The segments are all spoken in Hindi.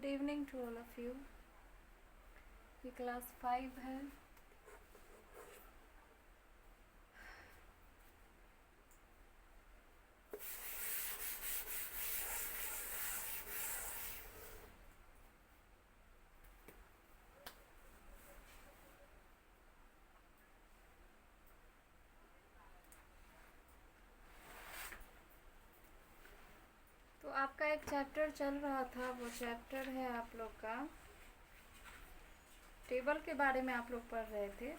Evening to all of you. ये क्लास 5 है। तो आपका एक चैप्टर चल रहा था, वो चैप्टर है आप लोग का टेबल के बारे में आप लोग पढ़ रहे थे।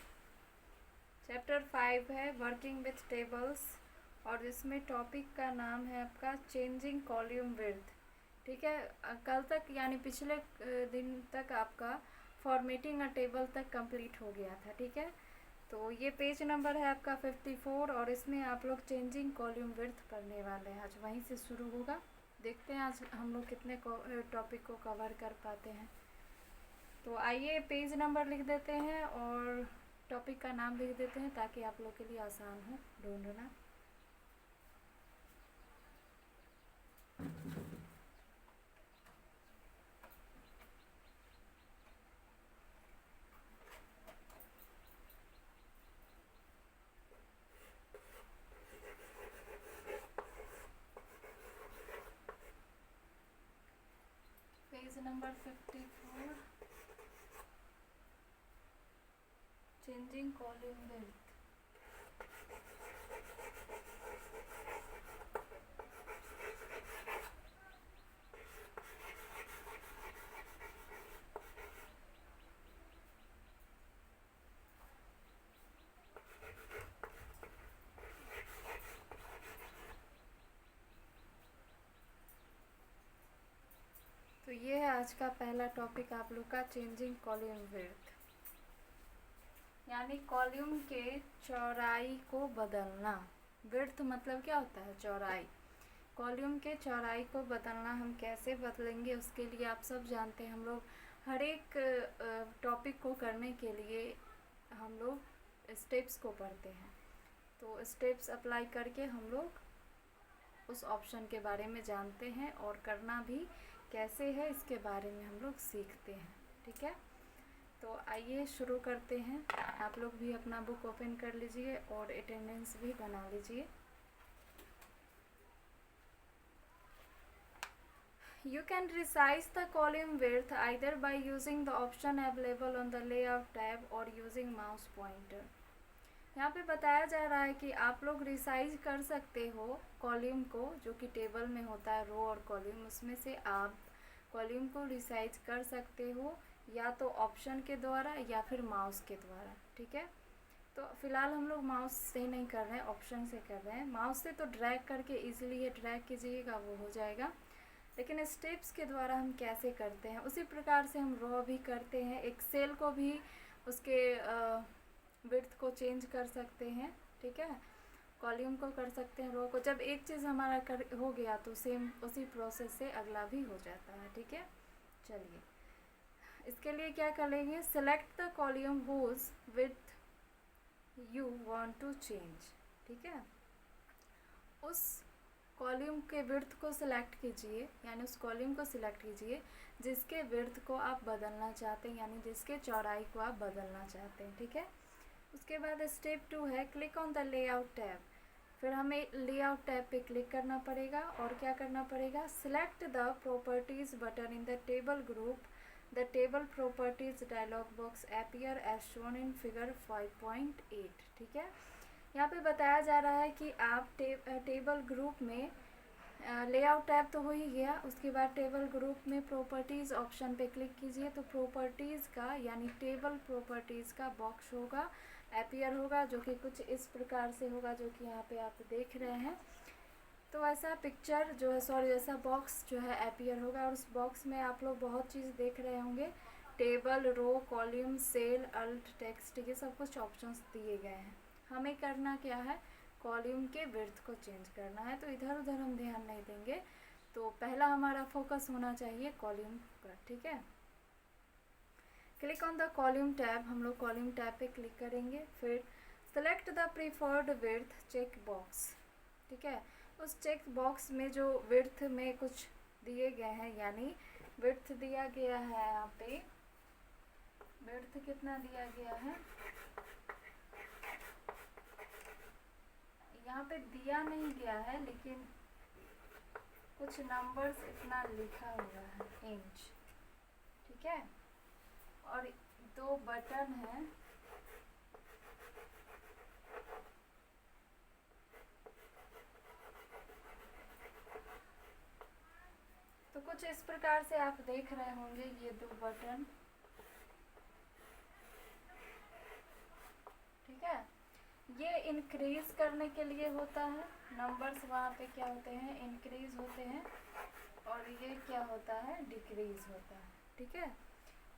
चैप्टर 5 है वर्किंग विथ टेबल्स, और इसमें टॉपिक का नाम है आपका चेंजिंग कॉलम विड्थ। ठीक है, कल तक यानी पिछले दिन तक आपका फॉर्मेटिंग अ टेबल तक कंप्लीट हो गया था। ठीक है, तो ये पेज नंबर है आपका 54, और इसमें आप लोग चेंजिंग कॉलम विड्थ पढ़ने वाले हैं। आज वहीं से शुरू होगा। देखते हैं आज हम लोग कितने टॉपिक को कवर कर पाते हैं। तो आइए पेज नंबर लिख देते हैं और टॉपिक का नाम लिख देते हैं ताकि आप लोग के लिए आसान हो ढूंढना। Page number 54, changing column width. तो ये है आज का पहला टॉपिक आप लोग का, चेंजिंग कॉलम विड्थ, यानी कॉलम के चौड़ाई को बदलना। विड्थ मतलब क्या होता है? चौड़ाई। कॉलम के चौड़ाई को बदलना हम कैसे बदलेंगे उसके लिए आप सब जानते हैं। हम लोग हर एक टॉपिक को करने के लिए हम लोग स्टेप्स को पढ़ते हैं, तो स्टेप्स अप्लाई करके हम लोग उस ऑप्शन के बारे में जानते हैं और करना भी कैसे है इसके बारे में हम लोग सीखते हैं। ठीक है, तो आइए शुरू करते हैं। आप लोग भी अपना बुक ओपन कर लीजिए और अटेंडेंस भी बना लीजिए। You can resize the column width either by using the option available on the layout tab or using mouse pointer। यहाँ पे बताया जा रहा है कि आप लोग रिसाइज कर सकते हो कॉलम को, जो कि टेबल में होता है रो और कॉलम, उसमें से आप कॉलम को रिसाइज कर सकते हो या तो ऑप्शन के द्वारा या फिर माउस के द्वारा। ठीक है, तो फिलहाल हम लोग माउस से नहीं कर रहे हैं, ऑप्शन से कर रहे हैं। माउस से तो ड्रैग करके इजीली ये ड्रैग कीजिएगा, वो हो जाएगा, लेकिन स्टेप्स के द्वारा हम कैसे करते हैं उसी प्रकार से हम रो भी करते हैं। एक सेल को भी उसके विड्थ को चेंज कर सकते हैं। ठीक है, कॉलम को कर सकते हैं, रो को। जब एक चीज़ हमारा हो गया तो सेम उसी प्रोसेस से अगला भी हो जाता है। ठीक है, चलिए इसके लिए क्या करेंगे, select the column whose width you want to change. ठीक है, उस कॉलम के विड्थ को सिलेक्ट कीजिए, यानी उस कॉलम को सिलेक्ट कीजिए जिसके विड्थ को आप बदलना चाहते हैं, यानी जिसके चौड़ाई को आप बदलना चाहते हैं। ठीक है, उसके बाद स्टेप 2 है click on the layout tab. फिर हमें लेआउट टैब पे क्लिक करना पड़ेगा और क्या करना पड़ेगा, select the properties button in the table group. The table properties dialog box appear as shown in figure 5.8। ठीक है, यहाँ पे बताया जा रहा है कि आप टेबल ग्रुप में लेआउट टैब तो हो ही गया, उसके बाद टेबल ग्रुप में प्रॉपर्टीज़ ऑप्शन पे क्लिक कीजिए तो प्रॉपर्टीज़ का यानी टेबल प्रॉपर्टीज़ का बॉक्स होगा, अपीयर होगा, जो कि कुछ इस प्रकार से होगा जो कि यहाँ पे आप देख रहे हैं। तो ऐसा पिक्चर जो है, सॉरी, ऐसा बॉक्स जो है अपीयर होगा, और उस बॉक्स में आप लोग बहुत चीज़ देख रहे होंगे, टेबल, रो, कॉलम, सेल, अल्ट, टेक्स्ट, ये सब कुछ ऑप्शंस दिए गए हैं। हमें करना क्या है, कॉलम के विड्थ को चेंज करना है, तो इधर उधर हम ध्यान नहीं देंगे। तो पहला हमारा फोकस होना चाहिए कॉलम पर। ठीक है, click on the column tab, हम लोग कॉलम टैब पे क्लिक करेंगे। फिर select the preferred width check box. ठीक है, उस चेक बॉक्स में जो विड्थ में कुछ दिए गए हैं, यानी विड्थ दिया गया है यहाँ पे, विड्थ कितना दिया गया है, यहाँ पे दिया नहीं गया है लेकिन कुछ नंबर्स इतना लिखा हुआ है इंच, ठीक है। और 2 बटन है, तो कुछ इस प्रकार से आप देख रहे होंगे ये 2 बटन, ठीक है। ये इंक्रीज करने के लिए होता है, नंबर्स वहाँ पे क्या होते हैं, इंक्रीज होते हैं, और ये क्या होता है, डिक्रीज होता है, ठीक है।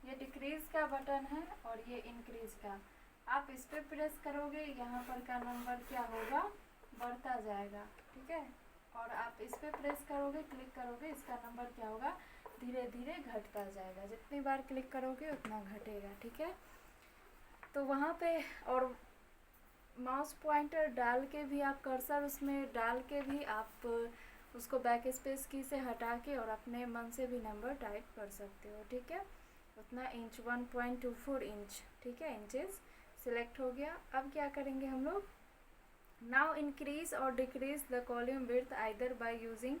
ये डिक्रीज का बटन है और ये इंक्रीज का। आप इस पे प्रेस करोगे, यहाँ पर का नंबर क्या होगा, बढ़ता जाएगा, ठीक है। और आप इस पे प्रेस करोगे, क्लिक करोगे, इसका नंबर क्या होगा, धीरे धीरे घटता जाएगा, जितनी बार क्लिक करोगे उतना घटेगा, ठीक है। तो वहाँ पे और माउस पॉइंटर डाल के भी आप कर्सर उसमें डाल के भी आप उसको बैक स्पेस की से हटा के और अपने मन से भी नंबर टाइप कर सकते हो, ठीक है। उतना इंच 1.24 इंच, ठीक है, इंचेस सिलेक्ट हो गया। अब क्या करेंगे हम लोग, नाउ इंक्रीज और decrease the column width either by using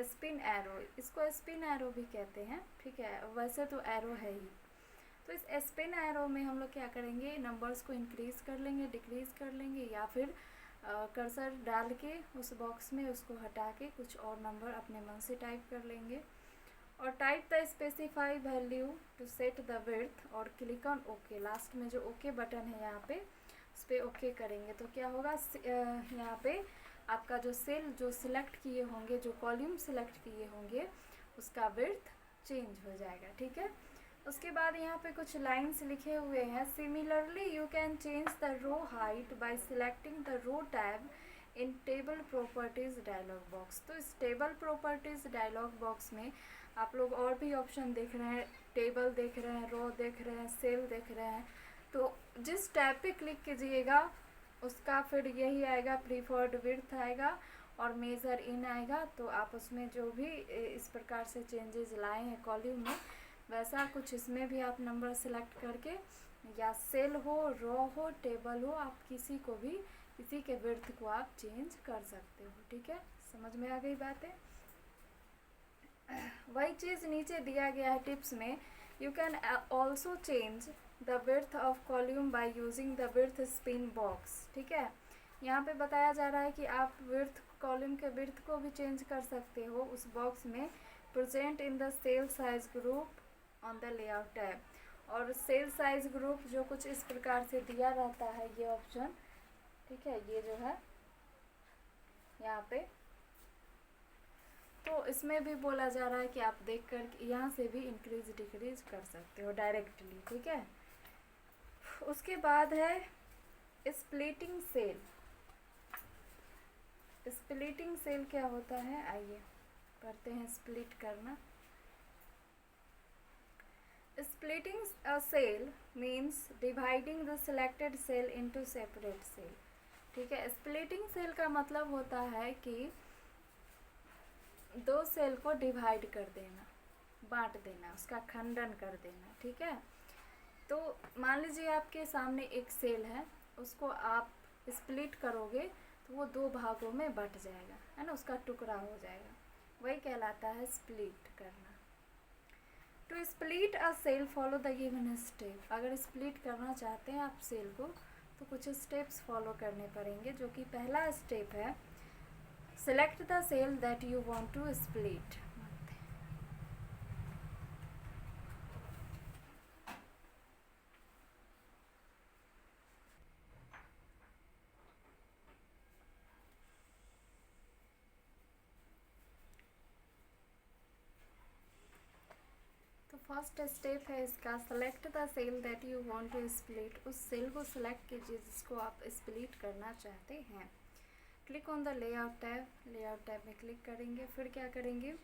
spin arrow, इसको स्पिन एरो भी कहते हैं, ठीक है, वैसे तो एरो है ही। तो इस स्पिन एरो में हम लोग क्या करेंगे, नंबर्स को इंक्रीज कर लेंगे, डिक्रीज कर लेंगे, या फिर कर्सर डाल के उस बॉक्स में उसको हटा के कुछ और नंबर अपने मन से टाइप कर लेंगे। और type the specify value to set the width और क्लिक ऑन ओके, लास्ट में जो ओके बटन है यहाँ पे उस पर ओके करेंगे तो क्या होगा, यहाँ पे आपका जो सेल जो सिलेक्ट किए होंगे, जो कॉलम सिलेक्ट किए होंगे, उसका विड्थ चेंज हो जाएगा, ठीक है। उसके बाद यहाँ पे कुछ लाइंस लिखे हुए हैं, similarly you can change the row height by selecting the row tab in table properties dialog box. तो इस टेबल प्रॉपर्टीज़ डायलॉग बॉक्स में आप लोग और भी ऑप्शन देख रहे हैं, टेबल देख रहे हैं, रो देख रहे हैं, सेल देख रहे हैं, तो जिस टैब पे क्लिक कीजिएगा उसका फिर यही आएगा, प्रीफर्ड विड्थ आएगा और मेज़र इन आएगा। तो आप उसमें जो भी इस प्रकार से चेंजेस लाए हैं कॉलम में, वैसा कुछ इसमें भी आप नंबर सेलेक्ट करके, या सेल हो, रो हो, टेबल हो, आप किसी को भी, किसी के विड्थ को आप चेंज कर सकते हो, ठीक है। समझ में आ गई बातें। वही चीज़ नीचे दिया गया है टिप्स में, you can also change the width of column by using the width spin box, ठीक है। यहाँ पे बताया जा रहा है कि आप विड्थ, कॉलम के विड्थ को भी चेंज कर सकते हो उस बॉक्स में, present in the cell size group on the layout tab. और सेल साइज ग्रुप जो कुछ इस प्रकार से दिया रहता है ये ऑप्शन, ठीक है, ये जो है यहाँ पे, तो इसमें भी बोला जा रहा है कि आप देख कर यहाँ से भी इंक्रीज डिक्रीज कर सकते हो डायरेक्टली, ठीक है। उसके बाद है स्प्लिटिंग सेल। स्प्लिटिंग सेल क्या होता है, आइए पढ़ते हैं, स्प्लिट करना। Splitting a cell means dividing the selected cell into separate cell, ठीक है। Splitting cell का मतलब होता है कि 2 सेल को डिवाइड कर देना, बांट देना, उसका खंडन कर देना, ठीक है। तो मान लीजिए आपके सामने एक सेल है, उसको आप स्प्लिट करोगे तो वो 2 भागों में बट जाएगा, है ना, उसका टुकड़ा हो जाएगा, वही कहलाता है स्प्लिट करना। To split a cell follow the given step, अगर स्प्लिट करना चाहते हैं आप सेल को तो कुछ स्टेप्स फॉलो करने पड़ेंगे, जो कि पहला स्टेप है, select the cell that you want to split. तो फर्स्ट स्टेप है इसका, select the cell that you want to split, उस सेल को सिलेक्ट कीजिए जिसको आप स्प्लिट करना चाहते हैं। Click on the layout tab, layout tab में क्लिक करेंगे, फिर क्या करेंगे,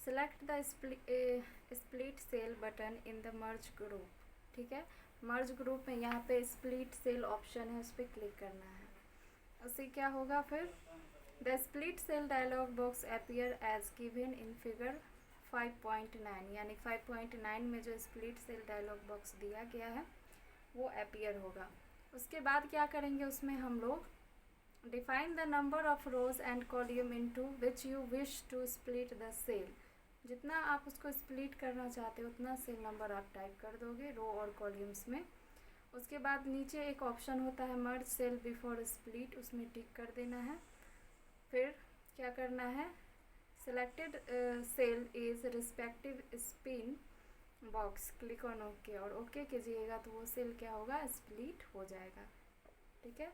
select the split cell button in the merge group, ठीक है। मर्ज ग्रुप में यहाँ पे स्प्लिट सेल ऑप्शन है, उस पर क्लिक करना है। उससे क्या होगा, फिर the split cell dialog box appear as given in figure 5.9 यानी 5.9 में जो स्प्लिट सेल डायलॉग बॉक्स दिया गया है वो अपीयर होगा। उसके बाद क्या करेंगे, उसमें हम लोग define the number of rows and column into which you wish to split the cell. जितना आप उसको स्प्लिट करना चाहते हो उतना सेल नंबर आप टाइप कर दोगे रो और कॉलम्स में। उसके बाद नीचे एक ऑप्शन होता है मर्ज सेल बिफोर स्प्लिट, उसमें टिक कर देना है। फिर क्या करना है, selected cell is respective spin box, click on okay और ओके कीजिएगा तो वो सेल क्या होगा, स्प्लिट हो जाएगा। ठीक है।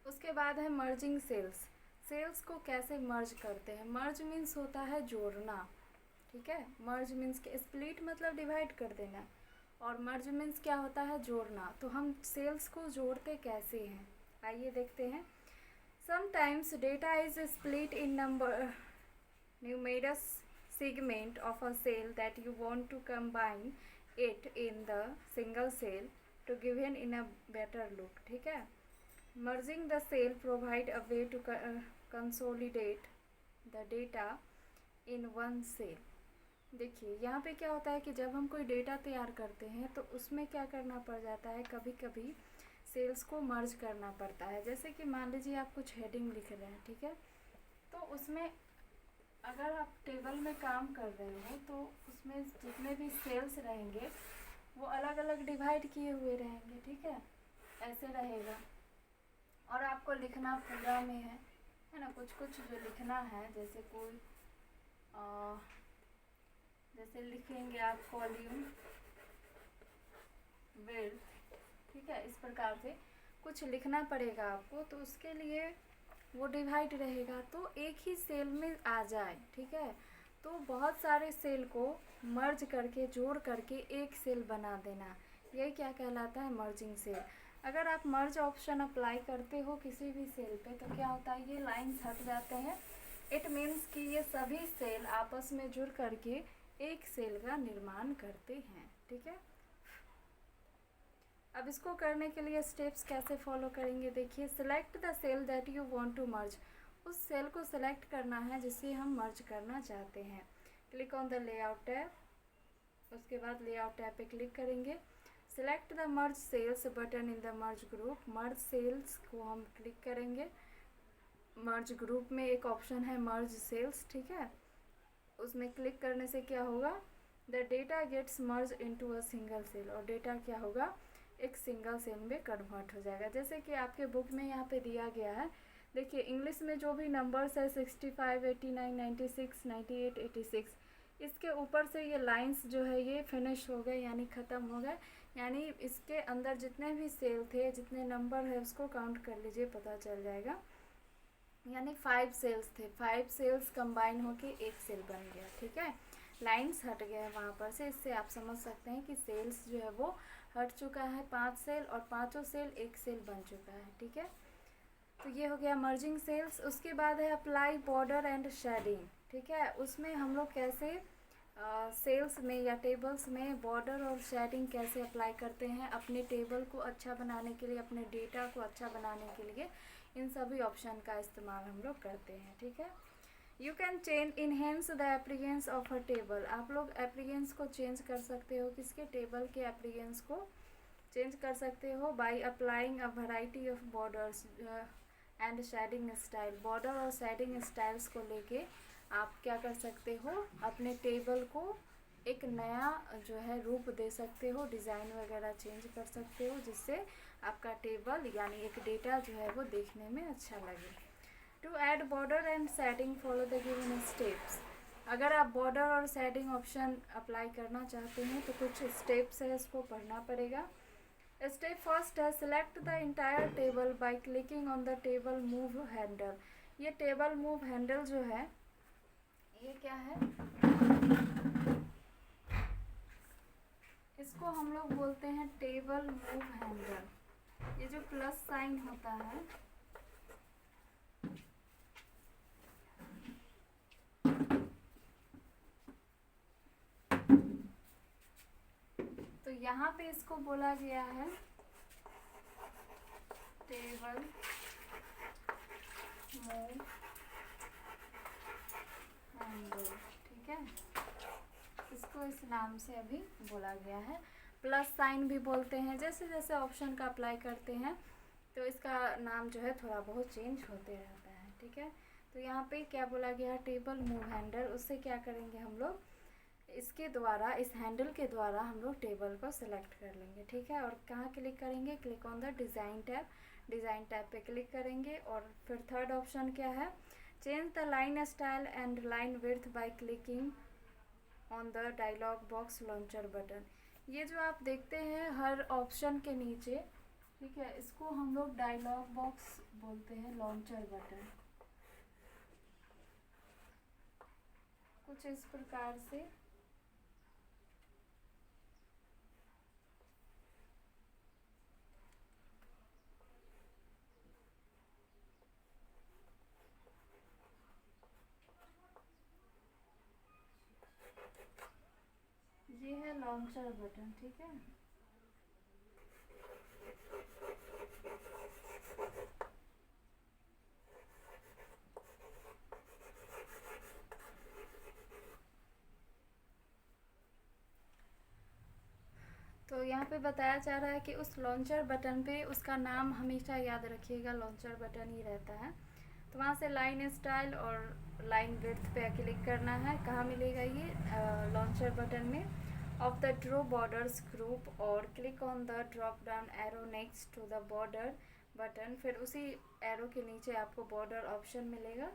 उसके बाद है मर्जिंग सेल्स। सेल्स को कैसे मर्ज करते हैं। मर्ज मीन्स होता है जोड़ना। ठीक है। मर्ज मीन्स के स्प्लिट मतलब डिवाइड कर देना और मर्ज मीन्स क्या होता है, जोड़ना। तो हम सेल्स को जोड़ते कैसे हैं, आइए देखते हैं। Sometimes data is split in number numerous segment of a cell that you want to combine it in the single cell to give in a better look। ठीक है। merging the cell provide a way to consolidate the data in one cell। देखिए यहाँ पे क्या होता है कि जब हम कोई डेटा तैयार करते हैं तो उसमें क्या करना पड़ जाता है, कभी कभी सेल्स को मर्ज करना पड़ता है। जैसे कि मान लीजिए आप कुछ हेडिंग लिख रहे हैं, ठीक है, तो उसमें अगर आप टेबल में काम कर रहे हो तो उसमें जितने भी सेल्स रहेंगे वो अलग अलग डिवाइड किए हुए रहेंगे। ठीक है, ऐसे रहेगा। और आपको लिखना पूरा में है ना, कुछ कुछ जो लिखना है, जैसे कोई जैसे लिखेंगे आप कॉलम विड्थ, ठीक है, इस प्रकार से कुछ लिखना पड़ेगा आपको, तो उसके लिए वो डिवाइड रहेगा तो एक ही सेल में आ जाए। ठीक है, तो बहुत सारे सेल को मर्ज करके जोड़ करके एक सेल बना देना, यही क्या कहलाता है, मर्जिंग सेल। अगर आप मर्ज ऑप्शन अप्लाई करते हो किसी भी सेल पे तो क्या होता है, ये लाइन्स हट जाते हैं। इट मीन्स कि ये सभी सेल आपस में जुड़ करके एक सेल का निर्माण करते हैं। ठीक है, अब इसको करने के लिए स्टेप्स कैसे फॉलो करेंगे, देखिए। Select the cell that you want to merge, उस सेल को सिलेक्ट करना है जिसे हम मर्ज करना चाहते हैं। Click on the layout tab, उसके बाद लेआउट टैब पे क्लिक करेंगे। Select the merge cells button in the merge group, merge cells को हम क्लिक करेंगे। मर्ज ग्रुप में एक ऑप्शन है मर्ज सेल्स, ठीक है, उसमें क्लिक करने से क्या होगा, the data gets merge into a single cell, और डेटा क्या होगा, एक सिंगल सेल में कन्वर्ट हो जाएगा। जैसे कि आपके बुक में यहाँ पे दिया गया है, देखिए इंग्लिश में जो भी नंबर्स है 65, 89, 96, 98, 86, इसके ऊपर से ये लाइंस जो है ये फिनिश हो गए यानी ख़त्म हो गए। यानी इसके अंदर जितने भी सेल थे, जितने नंबर है उसको काउंट कर लीजिए, पता चल जाएगा। यानी 5 सेल्स थे, 5 सेल्स कंबाइन होके एक सेल बन गया। ठीक है, लाइंस हट गए हैं वहाँ पर से, इससे आप समझ सकते हैं कि सेल्स जो है वो हट चुका है 5 सेल, और पाँचों सेल एक सेल बन चुका है। ठीक है, तो ये हो गया मर्जिंग सेल्स। उसके बाद है अप्लाई बॉर्डर एंड शेडिंग। ठीक है, उसमें हम लोग कैसे सेल्स में या टेबल्स में बॉर्डर और शेडिंग कैसे अप्लाई करते हैं अपने टेबल को अच्छा बनाने के लिए, अपने डेटा को अच्छा बनाने के लिए, इन सभी ऑप्शन का इस्तेमाल हम लोग करते हैं। ठीक है, you can change enhance the appearance of a table, आप लोग एप्लीकेंस को चेंज कर सकते हो, किसके, टेबल के एप्लीकेंस को चेंज कर सकते हो by applying a variety of borders and shading style. Border और शेडिंग स्टाइल्स को लेके आप क्या कर सकते हो, अपने टेबल को एक नया जो है रूप दे सकते हो, डिज़ाइन वगैरह चेंज कर सकते हो, जिससे आपका टेबल यानी एक डेटा जो है वो देखने में अच्छा लगे। To add border and shading follow the given steps, अगर आप बॉर्डर और शेडिंग ऑप्शन अप्लाई करना चाहते हैं तो कुछ स्टेप्स है, इसको पढ़ना पड़ेगा। स्टेप फर्स्ट है select the entire table by clicking on the table move handle. ये टेबल मूव हैंडल जो है ये क्या है, इसको हम लोग बोलते हैं टेबल मूव हैंडल। ये जो प्लस साइन होता है तो यहाँ पे इसको बोला गया है टेबल मूव हैंडल। ठीक ठीक है, इसको इस नाम से अभी बोला गया है। प्लस साइन भी बोलते हैं। जैसे जैसे ऑप्शन का अप्लाई करते हैं तो इसका नाम जो है थोड़ा बहुत चेंज होते रहता है, ठीक है। तो यहाँ पे क्या बोला गया है, टेबल मूव हैंडल, उससे क्या करेंगे हम लोग, इसके द्वारा, इस हैंडल के द्वारा हम लोग टेबल को सिलेक्ट कर लेंगे, ठीक है। और कहाँ क्लिक करेंगे, click on the design tab, design tab पे क्लिक करेंगे। और फिर थर्ड ऑप्शन क्या है, change the line style and line width by clicking on the dialog box launcher button. ये जो आप देखते हैं हर ऑप्शन के नीचे, ठीक है, इसको हम लोग डायलॉग बॉक्स बोलते हैं, लॉन्चर बटन, कुछ इस प्रकार से। ये है लॉन्चर बटन, ठीक है। तो यहाँ पे बताया जा रहा है कि उस लॉन्चर बटन पे उसका नाम हमेशा याद रखिएगा, लॉन्चर बटन ही रहता है। तो वहाँ से लाइन स्टाइल और लाइन विड्थ पे क्लिक करना है। कहाँ मिलेगा ये, लॉन्चर बटन में, of the draw borders group, और click on the drop down arrow next to the border button. फिर उसी एरो के नीचे आपको बॉर्डर ऑप्शन मिलेगा,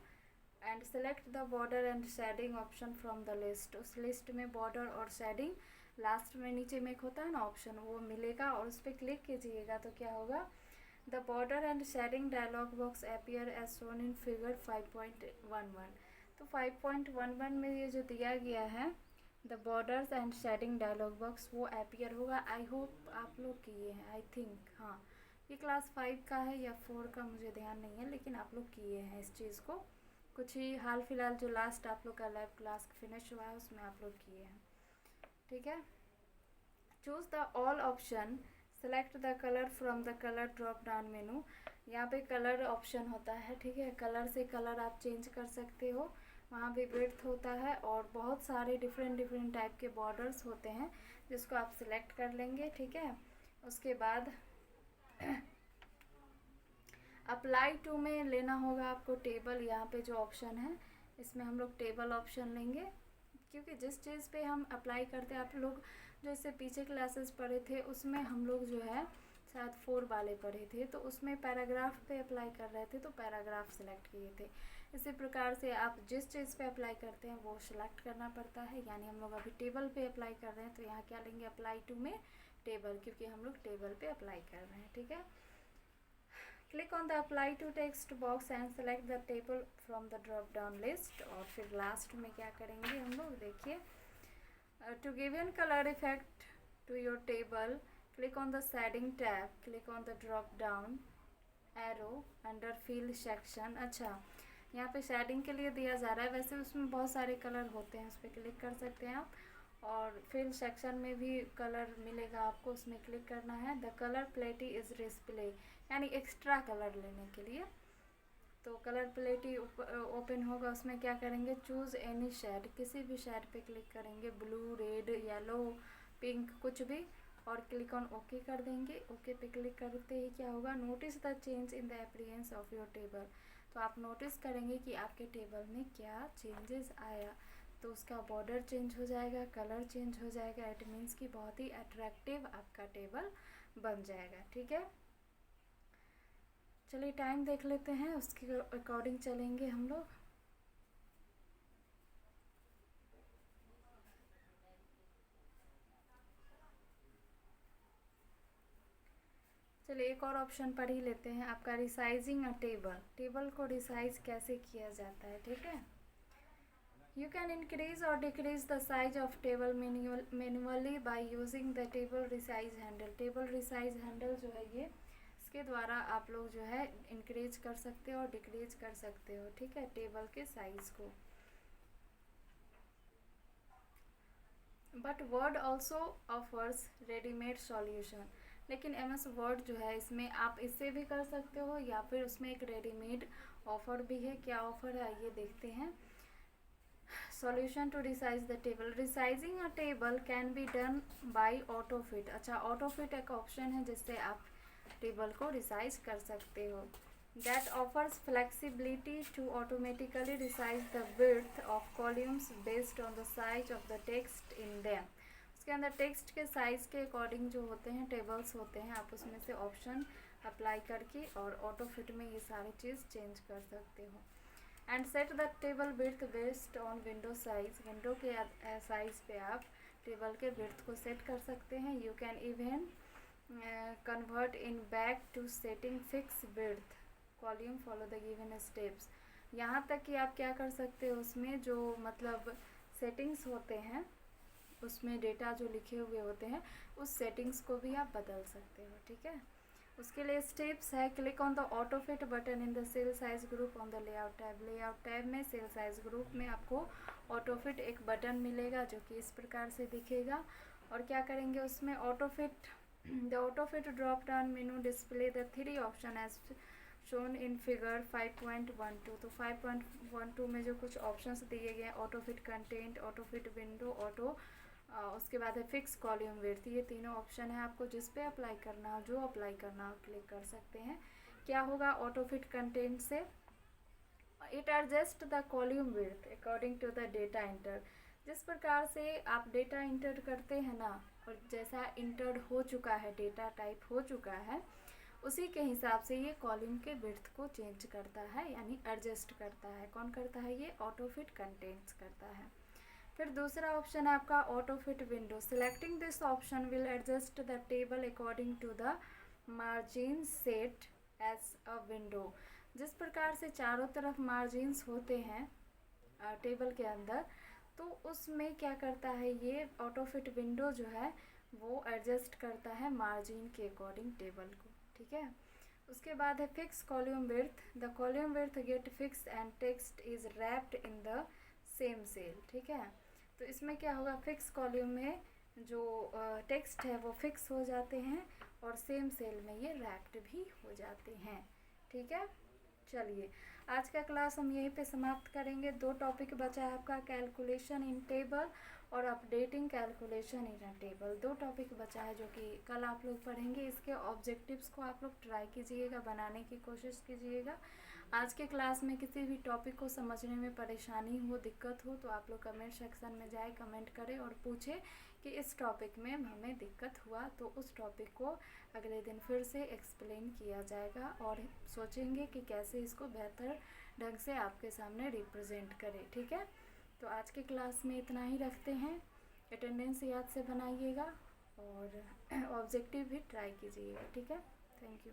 and select the border and shading option from the list. उस लिस्ट में बॉर्डर और शेडिंग लास्ट में नीचे में एक होता है ना ऑप्शन, वो मिलेगा, और उस पर क्लिक कीजिएगा तो क्या होगा, the border and shading dialog box appear as shown in figure 5.11। तो 5.11 में ये जो दिया गया है the borders and shading dialog box, वो अपीयर होगा। आई होप आप लोग किए हैं, आई थिंक, हाँ, ये क्लास 5 का है या 4 का मुझे ध्यान नहीं है, लेकिन आप लोग किए हैं इस चीज़ को। कुछ ही हाल फिलहाल जो लास्ट आप लोग का लैब क्लास फिनिश हुआ है उसमें आप लोग किए हैं, ठीक है। Choose the all option, select the colour from the colour drop down मेनू। यहाँ पे कलर ऑप्शन होता है, ठीक है, कलर से कलर आप चेंज कर सकते हो। वहाँ पे विड्थ होता है और बहुत सारे डिफरेंट डिफरेंट टाइप के बॉर्डर्स होते हैं जिसको आप सिलेक्ट कर लेंगे, ठीक है। उसके बाद अप्लाई टू में लेना होगा आपको टेबल। यहाँ पे जो ऑप्शन है इसमें हम लोग टेबल ऑप्शन लेंगे, क्योंकि जिस चीज़ पे हम अप्लाई करते हैं, आप लोग जो इससे पीछे क्लासेस पढ़े थे उसमें हम लोग जो है शायद 4 वाले पढ़े थे, तो उसमें पैराग्राफ पे अप्लाई कर रहे थे तो पैराग्राफ सिलेक्ट किए थे। इसी प्रकार से आप जिस चीज़ पे अप्लाई करते हैं वो सिलेक्ट करना पड़ता है। यानी हम लोग अभी टेबल पे अप्लाई कर रहे हैं तो यहाँ क्या लेंगे, अप्लाई टू में टेबल, क्योंकि हम लोग टेबल पे अप्लाई कर रहे हैं, ठीक है। Click on the apply to text box and select the table from the drop down list. और फिर लास्ट में क्या करेंगे हम लोग, देखिए, to give an color effect to your table, click on the shading tab, click on the drop down arrow under fill section। अच्छा, यहाँ पे शेडिंग के लिए दिया जा रहा है, वैसे उसमें बहुत सारे कलर होते हैं, उस पर क्लिक कर सकते हैं आप। और फिल सेक्शन में भी कलर मिलेगा आपको, उसमें क्लिक करना है। द कलर प्लेटी इज़ डिस्प्ले, यानी एक्स्ट्रा कलर लेने के लिए। तो कलर प्लेटी ओपन होगा, उसमें क्या करेंगे, चूज़ एनी शेड, किसी भी शेड पे क्लिक करेंगे, ब्लू, रेड, येलो, पिंक, कुछ भी, और क्लिक ऑन ओके कर देंगे। ओके पे क्लिक करते ही क्या होगा, notice the change in the appearance of your table. तो आप नोटिस करेंगे कि आपके टेबल में क्या चेंजेस आया। तो उसका बॉर्डर चेंज हो जाएगा, कलर चेंज हो जाएगा, इट मीन्स कि बहुत ही अट्रैक्टिव आपका टेबल बन जाएगा, ठीक है। चलिए टाइम देख लेते हैं, उसके अकॉर्डिंग चलेंगे हम लोग। चलिए एक और ऑप्शन पढ़ ही लेते हैं, आपका रिसाइजिंग अ टेबल। टेबल को रिसाइज कैसे किया जाता है, ठीक है। यू कैन इंक्रीज और decrease the size of table manually by using the table resize handle. Table resize handle जो है ये, इसके द्वारा आप लोग जो है इंक्रीज कर सकते हो और डिक्रीज कर सकते हो, ठीक है, टेबल के साइज को। But word also offers readymade solution. लेकिन MS वर्ड जो है इसमें आप इससे भी कर सकते हो या फिर उसमें एक रेडीमेड ऑफ़र भी है। क्या ऑफ़र है ये देखते हैं। solution to resize the table. Resizing a table can be done by AutoFit. अच्छा, AutoFit एक ऑप्शन है जिससे आप टेबल को रिसाइज कर सकते हो. That offers flexibility to automatically resize the width of columns based on the size of the text in them. उसके अंदर टेक्स्ट के साइज़ के अकॉर्डिंग जो होते हैं टेबल्स होते हैं, आप उसमें से ऑप्शन अप्लाई करके और ऑटोफिट में ये सारी चीज़ चेंज कर सकते हो. And set the table width based on window size. Window के साइज़ पे आप टेबल के विड्थ को सेट कर सकते हैं. You can even convert in back to setting fix width column follow the given steps. यहाँ तक कि आप क्या कर सकते हो, उसमें जो मतलब सेटिंग्स होते हैं उसमें डेटा जो लिखे हुए होते हैं उस सेटिंग्स को भी आप बदल सकते हो. ठीक है, उसके लिए स्टेप्स है. Click on the autofit button in the cell size group on the layout tab. Layout tab में सेल साइज ग्रुप में आपको ऑटोफिट एक बटन मिलेगा जो कि इस प्रकार से दिखेगा. और क्या करेंगे उसमें autofit the autofit drop down menu display the 3 option as shown in figure 5.12. तो 5.12 में जो कुछ ऑप्शंस दिए गए हैं, ऑटोफिट कंटेंट, ऑटोफिट विंडो, उसके बाद है फिक्स कॉलम विड्थ. ये तीनों ऑप्शन है. आपको जिस पे अप्लाई करना हो, जो अप्लाई करना हो क्लिक कर सकते हैं. क्या होगा ऑटोफिट कंटेंट से, it adjust the column width according to the data enter. जिस प्रकार से आप डेटा इंटर करते हैं ना, और जैसा इंटर्ड हो चुका है, डेटा टाइप हो चुका है, उसी के हिसाब से ये कॉलम के विड्थ को चेंज करता है, यानी एडजस्ट करता है. कौन करता है? ये ऑटोफिट कंटेंट्स करता है. फिर दूसरा ऑप्शन है आपका autofit window. Selecting this option will adjust the table according to the margin set as a window. जिस प्रकार से चारों तरफ मार्जिन्स होते हैं टेबल के अंदर, तो उसमें क्या करता है ये ऑटोफिट विंडो जो है वो एडजस्ट करता है मार्जिन के अकॉर्डिंग टेबल को. ठीक है, उसके बाद है fix column width. The column width get fix and text is wrapped in the same cell. ठीक है, तो इसमें क्या होगा, फिक्स कॉलम में जो टेक्स्ट है वो फिक्स हो जाते हैं और सेम सेल में ये रैप्ड भी हो जाते हैं. ठीक है, चलिए आज का क्लास हम यहीं पे समाप्त करेंगे. 2 टॉपिक बचा है आपका, कैलकुलेशन इन टेबल और updating calculation in a table. 2 topic बचा है जो कि कल आप लोग पढ़ेंगे. इसके ऑब्जेक्टिव्स को आप लोग ट्राई कीजिएगा, बनाने की कोशिश कीजिएगा. आज के क्लास में किसी भी टॉपिक को समझने में परेशानी हो, दिक्कत हो, तो आप लोग कमेंट सेक्शन में जाए, कमेंट करें और पूछें कि इस टॉपिक में हमें दिक्कत हुआ, तो उस टॉपिक को अगले दिन फिर से एक्सप्लेन किया जाएगा और सोचेंगे कि कैसे इसको बेहतर ढंग से आपके सामने रिप्रेजेंट करें. ठीक है, तो आज के क्लास में इतना ही रखते हैं. अटेंडेंस याद से बनाइएगा और ऑब्जेक्टिव भी ट्राई कीजिएगा. ठीक है, थैंक यू.